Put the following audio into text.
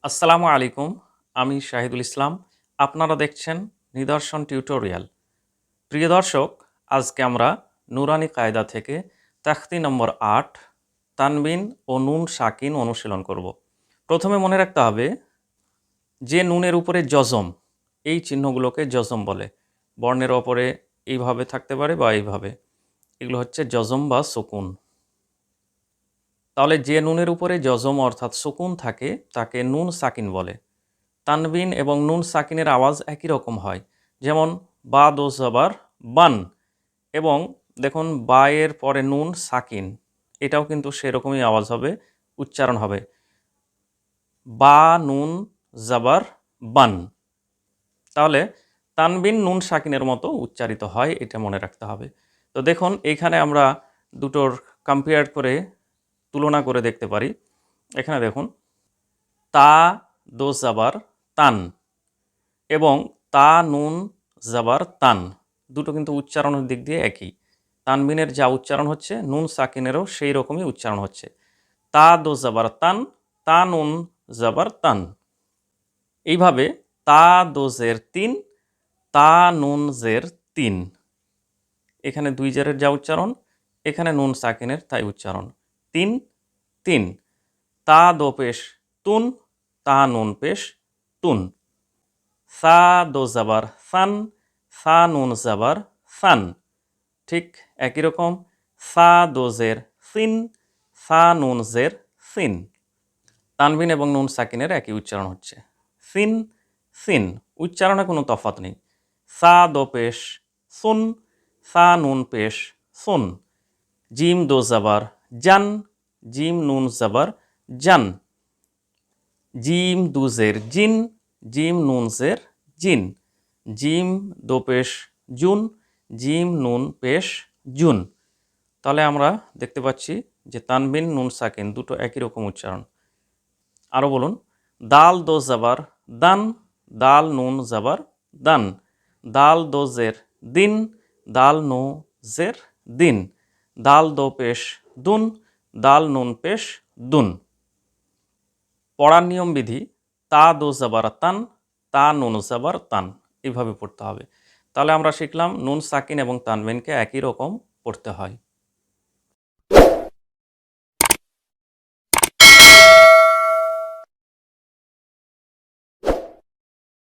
আসসালামু আলাইকুম। আমি শাহিদুল ইসলাম। আপনারা দেখছেন নিদর্শন টিউটোরিয়াল। প্রিয় দর্শক, আজকে আমরা নুরানি কায়দা থেকে তাখতি নম্বর ৮ তানবিন ও নুন সাকিন অনুশীলন করব। প্রথমে মনে রাখতে হবে যে নুনের উপরে জজম, এই চিহ্নগুলোকে জজম বলে। বর্ণের ওপরে এইভাবে থাকতে পারে বা এইভাবে, এগুলো হচ্ছে জজম বা সুকুন। তাহলে যে নুনের উপরে জজম অর্থাৎ সুকুন থাকে তাকে নুন সাকিন বলে। তানবিন এবং নুন সাকিনের আওয়াজ একই রকম হয়, যেমন বা দো জবর বান, এবং দেখুন বা এর পরে নুন সাকিন, এটাও কিন্তু সেরকমই আওয়াজ হবে, উচ্চারণ হবে বা নুন জবর বান। তাহলে তানবিন নুন সাকিনের মতো উচ্চারিত হয়, এটা মনে রাখতে হবে। তো দেখুন এইখানে আমরা দুটোর কম্পেয়ার করে তুলনা করে দেখতে পারি। এখানে দেখুন তা দো জবর তান এবং তা নুন জাবার তান, দুটো কিন্তু উচ্চারণের দিক দিয়ে একই। তানবিনের যা উচ্চারণ হচ্ছে নুন সাকিনেরও সেই রকমই উচ্চারণ হচ্ছে। তা দো জাবার তান, তা নুন জাবার তান। এইভাবে তা দো জের তিন, তা নুন জের তিন, এখানে দুই জেরের যা উচ্চারণ, এখানে নুন সাকিনের তাই উচ্চারণ। তিন তিন। তা দো পেশ তুন, তা নুন পেশ তুন। সা দো জাবার সান, সা নুন জাবার সান। ঠিক একই রকম সা দো জের সিন, সা নুন জের সিন। তানবিন এবং নুন সাকিনের একই উচ্চারণ হচ্ছে সিন সিন, উচ্চারণে কোনো তফাৎ নেই। সা দো পেশ সুন, সা নুন পেশ সুন। জিম দো জাবার জান, জিম নুন জাবার জান। জিম দু জের জিন, জিম নুন জের জিন। জিম দো পেশ জুন, জিম নুন পেশ জুন। তাহলে আমরা দেখতে পাচ্ছি যে তানবিন নুন সাকিন দুটো একই রকম উচ্চারণ। আরও বলুন দাল দো জাবার দান, দাল নুন জাবার দান। দাল দো জের দিন, দাল নু জের দিন। দাল দো পেশ দুন, দাল নুন পেশ দুন। পড়ার নিয়মবিধি তা দো জাবার তান, তা নুন জাবার তান, এইভাবে পড়তে হবে। তাহলে আমরা শিখলাম নুন সাকিন এবং তানবিনকে একই রকম পড়তে হয়।